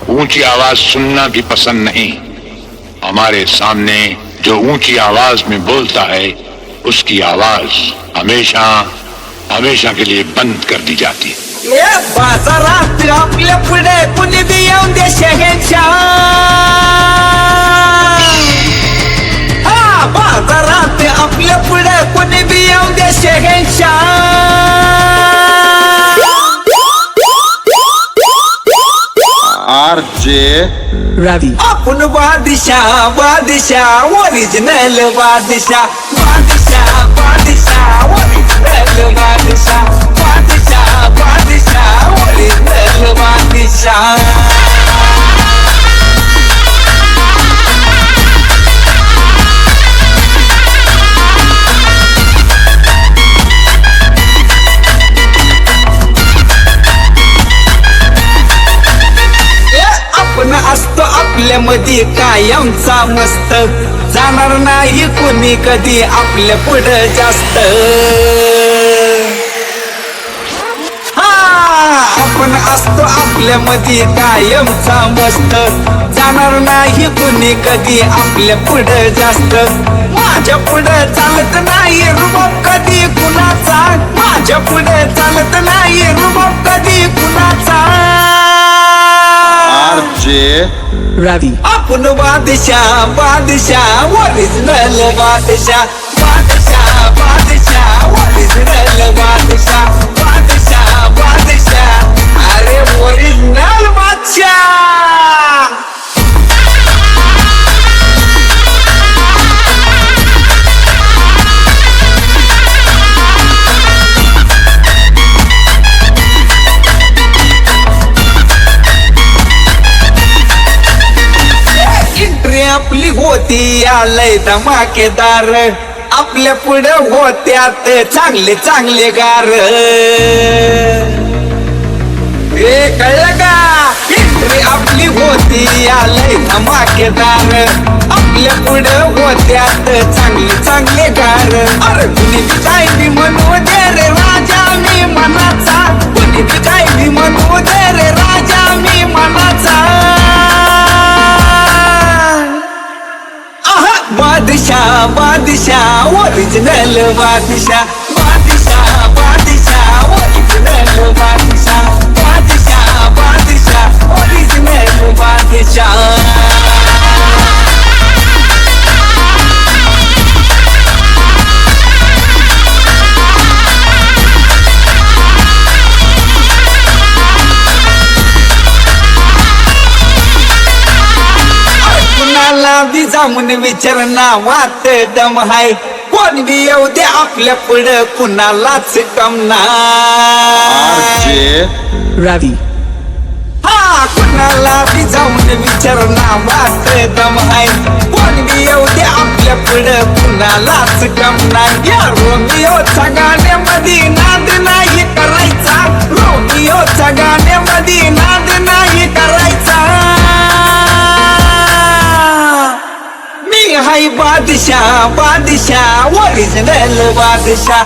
ऊंची आवाज सुनना भी पसंद नहीं। हमारे सामने जो ऊंची आवाज में बोलता है उसकी आवाज हमेशा हमेशा के लिए बंद कर दी जाती है। बाजारात आपल्या पुढे कुणी बी येऊन दे शहेनशाह, हा बाजारात आपल्या पुढे कुणी बी येऊन दे शहेनशाह। RJ Ravi. आपण बादशाह बादशाह ओरिजिनल बादशाह बादशाह बादशाह ओरिजिनल बादशाह बादशाह बादशाह ओरिजिनल बादशाह। आपण असतो आपल्यामध्ये कायमचा मस्त, जाणार नाही कोणी कधी आपल्या पुढं जास्त। हा आपण असतो आपल्यामध्ये कायमचा मस्त, जाणार नाही कोणी कधी आपल्या पुढं जास्त। माझ्या पुढं चालत नाही रुबाब कधी कुणाचा, माझ्या पुढं चालत नाही रुबाब कधी कुणाचा। RJ Ravi. आपण बादशाह बादशाह ओरिजिनल बादशाह बादशाह बादशाह ओरिजिनल बादशाह बादशाह बादशाह अरे ओरिजिनल बादशाह। आपली होती आलय धमाकेदार, आपल्या पुढे होत्यात चांगले चांगले गार। हे कळलं का? एंट्री आपली होती आलय धमाकेदार, आपल्या पुढे होत्यात चांगले चांगले गार। अरे कुणी बी काय बी म्हणू दे रे राजा मी मनाचा, कुणी बी काय बी म्हणू दे रे राजा मी मनाचा। बादशाह बादशाह ओरिजिनल बादशाह बादशाह बादशाह ओरिजिनल बादशाह बादशाह बादशाह ओरिजिनल बादशाह। बी जाऊन विचारणा वाट दम हाय, कोण बी येऊ दे आपल्या पुढं कुणालाच कम RJ नाही। Ravi. हा कुणाला बी जाऊन विचारणा वाट दम हाय, कोण बी येऊ दे आपल्या पुढं कुणालाच कम नाही। या रोमिओच्या गाण्यामध्ये नाद नाही करायचा, रोमिओच्या गाण्यामध्ये नाद नाही करायचा। हाय बादशाह बादशाह ओरिजिनल बादशाह